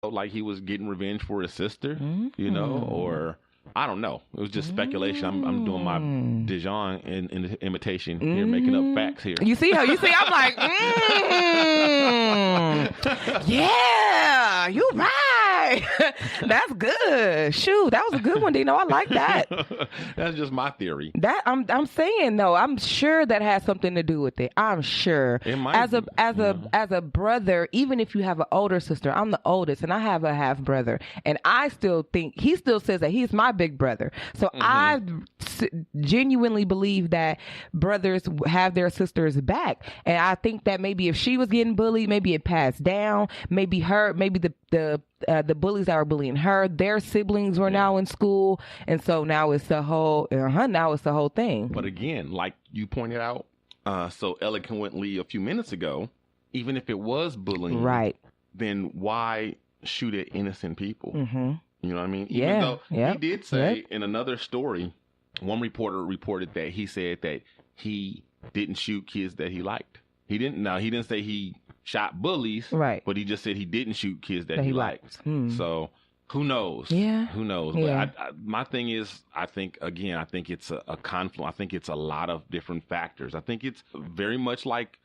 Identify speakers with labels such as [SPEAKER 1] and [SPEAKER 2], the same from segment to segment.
[SPEAKER 1] like he was getting revenge for his sister, you know, or I don't know. It was just speculation. I'm doing my Dijon in imitation here, making up facts here.
[SPEAKER 2] You see? I'm like, yeah, you right. That's good. Shoot, that was a good one, Dino. I like that.
[SPEAKER 1] That's just my theory.
[SPEAKER 2] That I'm saying though, I'm sure that has something to do with it. I'm sure.
[SPEAKER 1] It might
[SPEAKER 2] as a brother, even if you have an older sister, I'm the oldest, and I have a half brother, and I still think he still says that he's my big brother. So I genuinely believe that brothers have their sisters back, and I think that maybe if she was getting bullied, maybe it passed down. Maybe the bullies that were bullying her, their siblings were now in school, and so now it's the whole thing.
[SPEAKER 1] But again, like you pointed out so eloquently a few minutes ago, even if it was bullying, right, then why shoot at innocent people? You know what I mean? Even though he did say in another story, one reporter reported that he said that he didn't shoot kids that he liked. He didn't say he shot bullies, right? But he just said he didn't shoot kids that he liked. So who knows? Yeah, who knows? Yeah. But my thing is, I think it's a confluence. I think it's a lot of different factors. I think it's very much like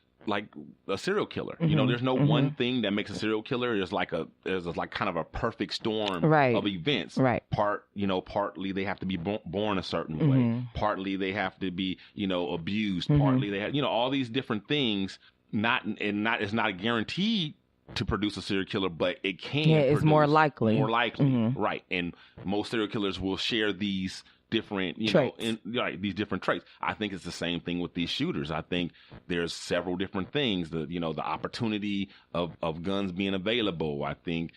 [SPEAKER 1] a serial killer. You know, there's no one thing that makes a serial killer. There's like kind of a perfect storm of events. Right. Partly they have to be born a certain way. Partly they have to be, abused. Partly they have, all these different things. It's not guaranteed to produce a serial killer, but it can. Yeah, it's more likely. Right. And most serial killers will share these different, these different traits. I think it's the same thing with these shooters. I think there's several different things. The opportunity of guns being available. I think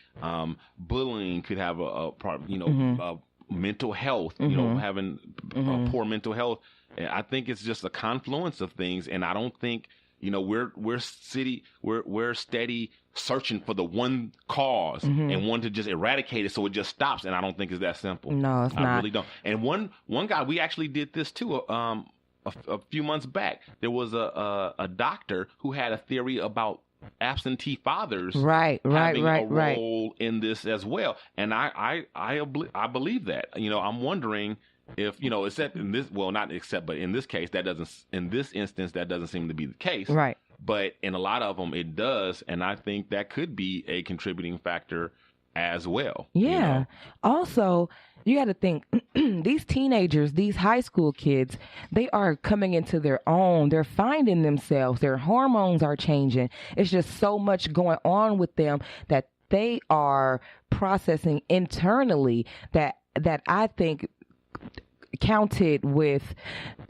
[SPEAKER 1] bullying could have a part. Mental health. Having poor mental health. I think it's just a confluence of things, and I don't think. We're steady searching for the one cause and want to just eradicate it so it just stops. And I don't think it's that simple. No, it's not. I really don't. And one guy, we actually did this too. A few months back, there was a doctor who had a theory about absentee fathers having a role in this as well. And I believe that. I'm wondering. If except in this, well, not except, but in this case, in this instance, that doesn't seem to be the case. Right. But in a lot of them, it does, and I think that could be a contributing factor as well. Yeah. Also, you got to think these teenagers, these high school kids, they are coming into their own. They're finding themselves. Their hormones are changing. It's just so much going on with them that they are processing internally that I think. Counted with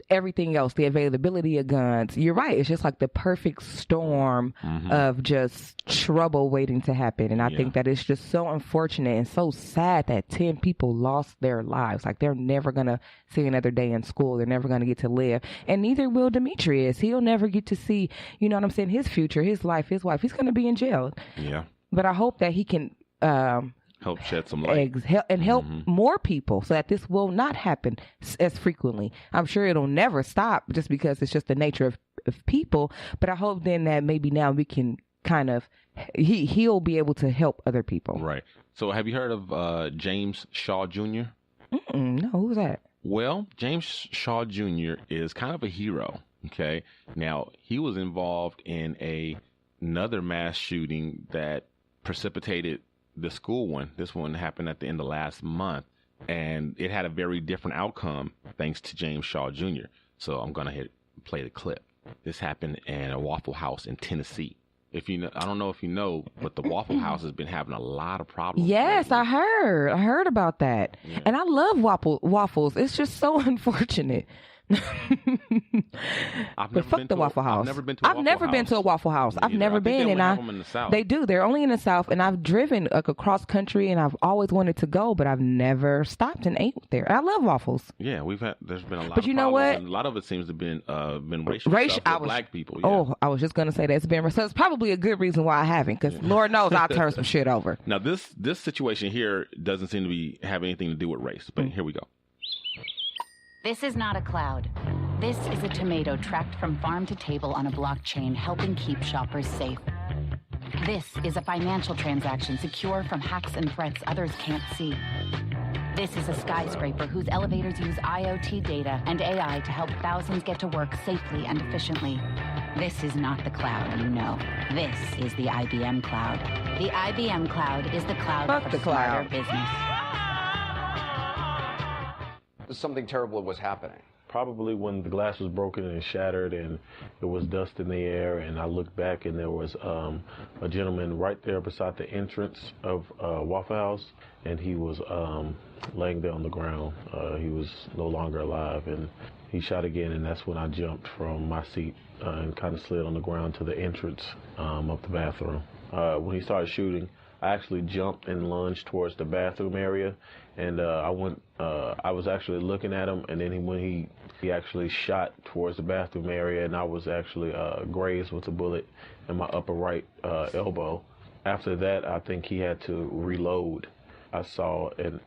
[SPEAKER 1] everything else, the availability of guns. You're right. It's just like the perfect storm of just trouble waiting to happen. And I think that it's just so unfortunate and so sad that 10 people lost their lives. Like they're never going to see another day in school. They're never going to get to live. And neither will Demetrius. He'll never get to see, his future, his life, his wife. He's going to be in jail. Yeah. But I hope that he can, help shed some light
[SPEAKER 2] and help more people so that this will not happen as frequently. I'm sure it'll never stop just because it's just the nature of people. But I hope then that maybe now we can kind of, he'll be able to help other people.
[SPEAKER 1] Right. So have you heard of James Shaw Jr.?
[SPEAKER 2] No, who's that?
[SPEAKER 1] Well, James Shaw Jr. is kind of a hero. Okay. Now, he was involved in another mass shooting that precipitated the school one. This one happened at the end of last month, and it had a very different outcome thanks to James Shaw Jr. So I'm going to play the clip. This happened in a Waffle House in Tennessee. If you know, I don't know if you know, but the Waffle House has been having a lot of problems.
[SPEAKER 2] Yes, lately. I heard about that. Yeah. And I love waffles. It's just so unfortunate. Fuck the Waffle House. I've never been to a Waffle House. I've never been, and they do. They're only in the South, and I've driven across country, and I've always wanted to go, but I've never stopped and ate there. I love waffles.
[SPEAKER 1] Yeah, there's been a lot.
[SPEAKER 2] But you know what?
[SPEAKER 1] A lot of it seems to have been racial stuff with black people. Yeah.
[SPEAKER 2] Oh, I was just gonna say that it's been. So it's probably a good reason why I haven't, because Lord knows I'll turn some shit over.
[SPEAKER 1] Now this situation here doesn't seem to have anything to do with race, but here we go.
[SPEAKER 3] This is not a cloud. This is a tomato tracked from farm to table on a blockchain, helping keep shoppers safe. This is a financial transaction secure from hacks and threats others can't see. This is a skyscraper whose elevators use IoT data and AI to help thousands get to work safely and efficiently. This is not the cloud you know. This is the IBM cloud. The IBM cloud is the cloud for smarter business.
[SPEAKER 4] Something terrible was happening.
[SPEAKER 5] Probably when the glass was broken and shattered and there was dust in the air, and I looked back and there was a gentleman right there beside the entrance of Waffle House, and he was laying there on the ground. He was no longer alive, and he shot again, and that's when I jumped from my seat and kind of slid on the ground to the entrance of the bathroom. When he started shooting, I actually jumped and lunged towards the bathroom area, and I was actually looking at him, and then when he actually shot towards the bathroom area, and I was actually grazed with a bullet in my upper right elbow. After that, I think he had to reload. I saw an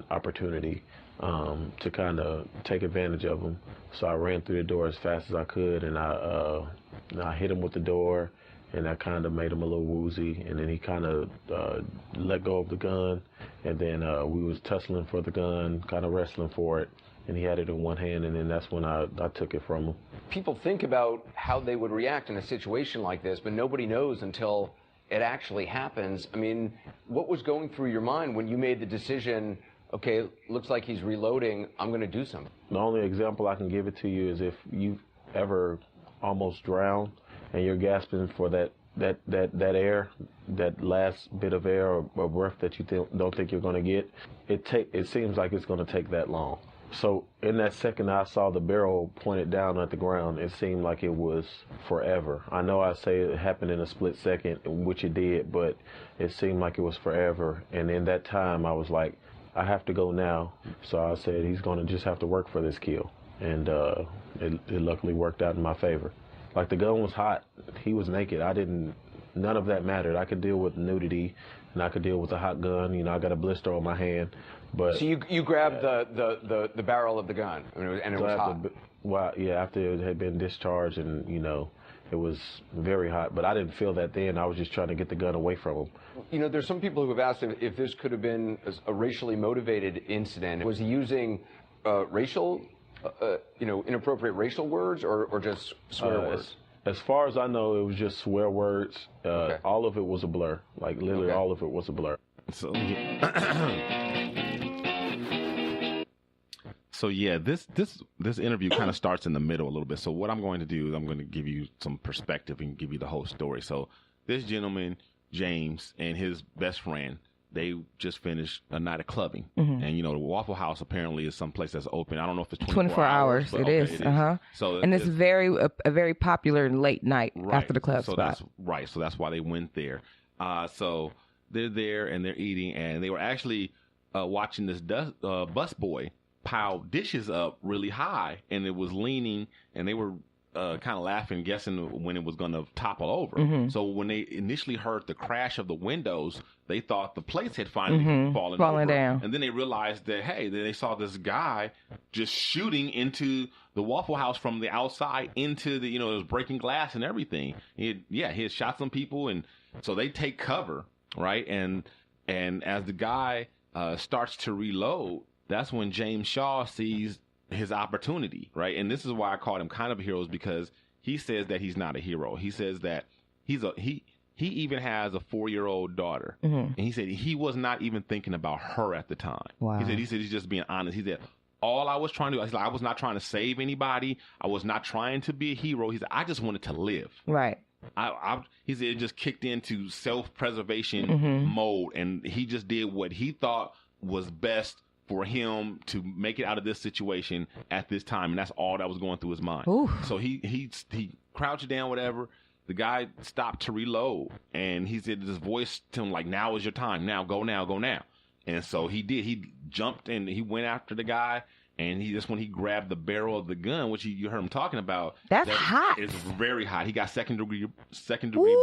[SPEAKER 5] opportunity to kind of take advantage of him, so I ran through the door as fast as I could, and I hit him with the door. And that kind of made him a little woozy, and then he kind of let go of the gun, and then we was tussling for the gun, kind of wrestling for it, and he had it in one hand, and then that's when I took it from him.
[SPEAKER 4] People think about how they would react in a situation like this, but nobody knows until it actually happens. I mean, what was going through your mind when you made the decision, okay, looks like he's reloading, I'm going to do something?
[SPEAKER 5] The only example I can give it to you is if you ever almost drowned, and you're gasping for that air, that last bit of air or breath that you don't think you're going to get, it seems like it's going to take that long. So in that second I saw the barrel pointed down at the ground, it seemed like it was forever. I know I say it happened in a split second, which it did, but it seemed like it was forever. And in that time I was like, I have to go now. So I said, he's going to just have to work for this kill. And it luckily worked out in my favor. Like, the gun was hot. He was naked. None of that mattered. I could deal with nudity, and I could deal with a hot gun. You know, I got a blister on my hand. But
[SPEAKER 4] so you grabbed the barrel of the gun, and it was hot.
[SPEAKER 5] Well, yeah, after it had been discharged, and, you know, it was very hot. But I didn't feel that then. I was just trying to get the gun away from him.
[SPEAKER 4] You know, there's some people who have asked if this could have been a racially motivated incident. Was he using racial... inappropriate racial words or just swear words?
[SPEAKER 5] As far as I know, it was just swear words. Okay. All of it was a blur. Like, literally all of it was a blur.
[SPEAKER 1] So yeah, this interview kind of starts in the middle a little bit. So what I'm going to do is I'm going to give you some perspective and give you the whole story. So this gentleman, James, and his best friend, they just finished a night of clubbing. Mm-hmm. And, you know, the Waffle House apparently is someplace that's open. I don't know if it's 24 hours.
[SPEAKER 2] It is. So and it's a very popular late night after the club spot.
[SPEAKER 1] So that's why they went there. So they're there and they're eating, and they were actually watching this bus boy pile dishes up really high, and it was leaning, and they were kind of laughing, guessing when it was going to topple over. Mm-hmm. So when they initially heard the crash of the windows, they thought the plates had finally fallen over.
[SPEAKER 2] Down.
[SPEAKER 1] And then they realized that, hey, they saw this guy just shooting into the Waffle House from the outside into the, you know, it was breaking glass and everything. He had shot some people, and so they take cover, right? And as the guy starts to reload, that's when James Shaw sees his opportunity, right? And this is why I called him kind of a hero, is because he says that he's not a hero. He says that he even has a 4-year-old daughter. Mm-hmm. And he said he was not even thinking about her at the time. Wow. He said he's just being honest. He said, all I was trying to do, I was not trying to save anybody. I was not trying to be a hero. He said, I just wanted to live.
[SPEAKER 2] Right.
[SPEAKER 1] He said it just kicked into self-preservation mode, and he just did what he thought was best for him to make it out of this situation at this time, and that's all that was going through his mind. Ooh. So he crouched down, whatever. The guy stopped to reload, and he said this voice to him like, "Now is your time. Now, go now, go now." And so he did. He jumped and he went after the guy, and that's when he grabbed the barrel of the gun, which you heard him talking about.
[SPEAKER 2] That's hot.
[SPEAKER 1] It's very hot. He got second degree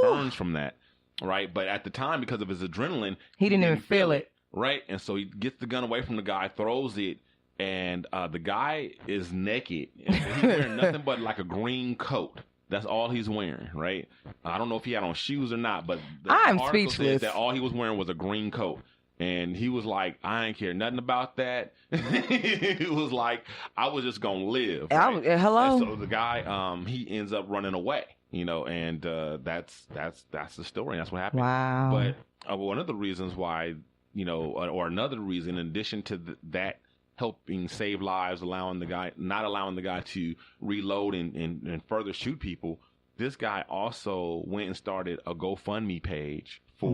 [SPEAKER 1] burns from that, right? But at the time, because of his adrenaline,
[SPEAKER 2] he didn't even feel it.
[SPEAKER 1] Right, and so he gets the gun away from the guy, throws it, and the guy is naked. He's wearing nothing but like a green coat, That's all he's wearing, right? I don't know if he had on shoes or not, but the
[SPEAKER 2] I'm
[SPEAKER 1] article
[SPEAKER 2] speechless.
[SPEAKER 1] said that all he was wearing was a green coat. And he was like, I ain't care nothing about that. He was like, I was just going to live. Right?
[SPEAKER 2] Hello?
[SPEAKER 1] And so the guy, he ends up running away, and that's the story. That's what happened.
[SPEAKER 2] Wow.
[SPEAKER 1] But one of the reasons why, or another reason, in addition to that helping save lives, not allowing the guy to reload and further shoot people, this guy also went and started a GoFundMe page for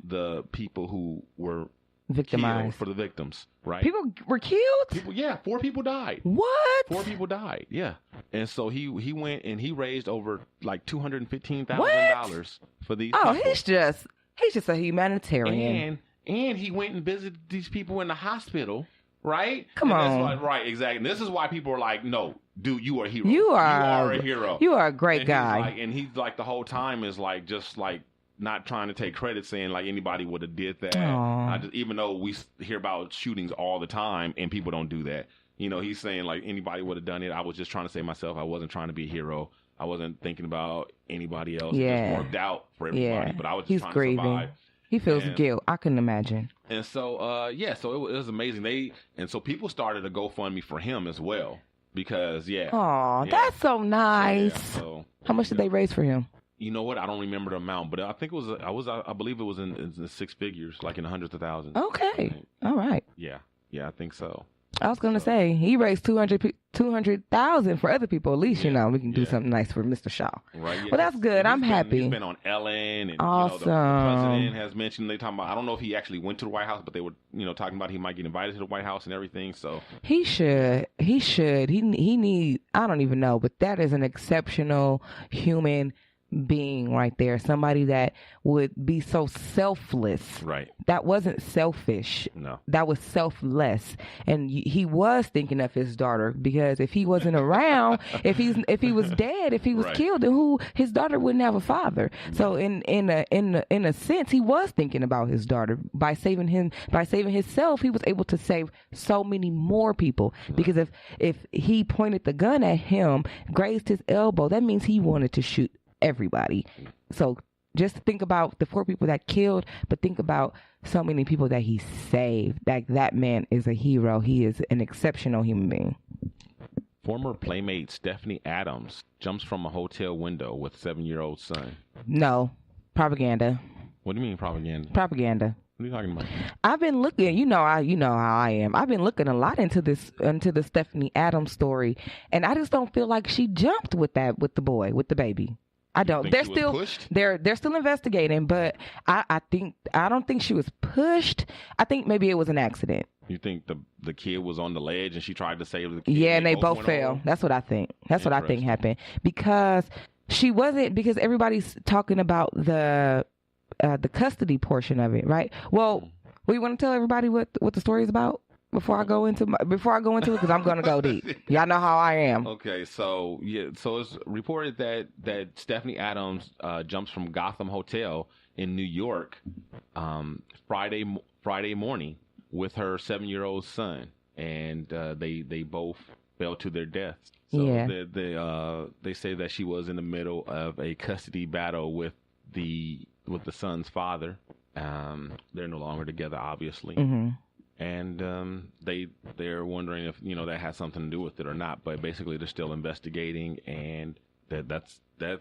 [SPEAKER 1] the people who were
[SPEAKER 2] victimized,
[SPEAKER 1] for the victims, right?
[SPEAKER 2] People were killed?
[SPEAKER 1] 4 people died.
[SPEAKER 2] What?
[SPEAKER 1] 4 people died, yeah. And so he went and he raised over like $215,000 for these people.
[SPEAKER 2] He's just a humanitarian.
[SPEAKER 1] And he went and visited these people in the hospital, right?
[SPEAKER 2] Come on.
[SPEAKER 1] That's why, right, exactly. And this is why people are like, no, dude, you are a hero.
[SPEAKER 2] You are
[SPEAKER 1] a hero.
[SPEAKER 2] You are a great guy.
[SPEAKER 1] He's like the whole time is like just like not trying to take credit, saying like anybody would have did that. Even though we hear about shootings all the time and people don't do that. He's saying like anybody would have done it. I was just trying to say myself. I wasn't trying to be a hero. I wasn't thinking about anybody else.
[SPEAKER 2] Yeah.
[SPEAKER 1] It just worked out for everybody. But I was just trying
[SPEAKER 2] grieving.
[SPEAKER 1] to survive.
[SPEAKER 2] He feels guilt. I couldn't imagine.
[SPEAKER 1] And so, so it was amazing. So people started a GoFundMe for him as well because,
[SPEAKER 2] that's so nice.
[SPEAKER 1] So
[SPEAKER 2] how much did they raise for him?
[SPEAKER 1] You know what? I don't remember the amount, but I think it was. I believe it was in the 6 figures, like in the hundreds of thousands.
[SPEAKER 2] Okay, all right.
[SPEAKER 1] Yeah, I think so.
[SPEAKER 2] I was gonna say he raised 200,000 for other people. At least we can do something nice for Mr. Shaw.
[SPEAKER 1] Right. Yeah.
[SPEAKER 2] Well, that's good. I'm happy.
[SPEAKER 1] He's been on Ellen, and
[SPEAKER 2] awesome.
[SPEAKER 1] The president has mentioned. They talking about. I don't know if he actually went to the White House, but they were talking about he might get invited to the White House and everything. So
[SPEAKER 2] he should. He need. I don't even know, but that is an exceptional human being right there. Somebody that would be so selfless.
[SPEAKER 1] Right.
[SPEAKER 2] That wasn't selfish.
[SPEAKER 1] No.
[SPEAKER 2] That was selfless. And he was thinking of his daughter, because if he wasn't around, if he was dead, if he was killed, then his daughter wouldn't have a father. So in a sense, he was thinking about his daughter. By saving himself, he was able to save so many more people. Because if he pointed the gun at him, grazed his elbow, that means he wanted to shoot everybody. So just think about the 4 people that killed, but think about so many people that he saved. That man is a hero. He is an exceptional human being.
[SPEAKER 1] Former playmate Stephanie Adams jumps from a hotel window with 7-year-old son.
[SPEAKER 2] No, propaganda.
[SPEAKER 1] What do you mean propaganda?
[SPEAKER 2] Propaganda.
[SPEAKER 1] What are you talking about?
[SPEAKER 2] I've been looking, you know how I am. I've been looking a lot into the Stephanie Adams story, and I just don't feel like she jumped with the baby. I don't. They're still investigating, but I don't think she was pushed. I think maybe it was an accident.
[SPEAKER 1] You think the kid was on the ledge and she tried to save the kid?
[SPEAKER 2] Yeah, and they both fell.
[SPEAKER 1] Over?
[SPEAKER 2] That's what I think. That's what I think happened, because she wasn't, because everybody's talking about the custody portion of it, right? Well, we want to tell everybody what the story is about before I go into it, because I'm going to go deep. Y'all know how I am.
[SPEAKER 1] Okay, so it's reported that Stephanie Adams jumps from Gotham Hotel in New York Friday morning with her 7-year-old son, and they both fell to their deaths. So they say that she was in the middle of a custody battle with the son's father. They're no longer together, obviously. Mm-hmm. And they're wondering if that has something to do with it or not. But basically, they're still investigating, and that's the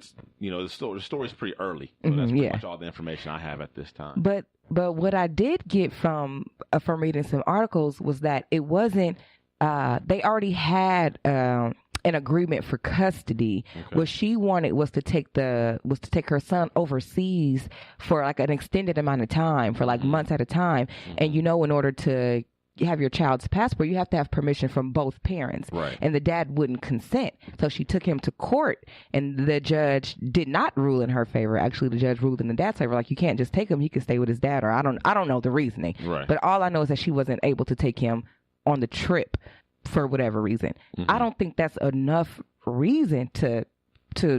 [SPEAKER 1] story's pretty early. So that's pretty much all the information I have at this time.
[SPEAKER 2] But what I did get from reading some articles was that it wasn't. They already had an agreement for custody. Okay. What she wanted was to take her son overseas for like an extended amount of time, for like months at a time. Mm-hmm. And in order to have your child's passport, you have to have permission from both parents.
[SPEAKER 1] Right.
[SPEAKER 2] And the dad wouldn't consent. So she took him to court, and the judge did not rule in her favor. Actually, the judge ruled in the dad's favor. Like, you can't just take him. He can stay with his dad, or I don't know the reasoning.
[SPEAKER 1] Right.
[SPEAKER 2] But all I know is that she wasn't able to take him on the trip for whatever reason. Mm-hmm. I don't think that's enough reason to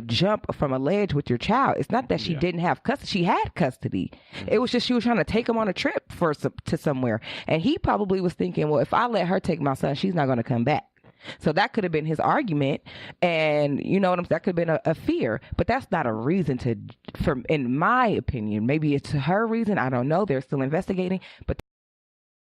[SPEAKER 2] jump from a ledge with your child. It's not that she didn't have custody. She had custody. Mm-hmm. It was just she was trying to take him on a trip to somewhere. And he probably was thinking, well, if I let her take my son, she's not going to come back. So that could have been his argument. And you know what I'm saying? That could have been a fear. But that's not a reason in my opinion, maybe it's her reason. I don't know. They're still investigating. But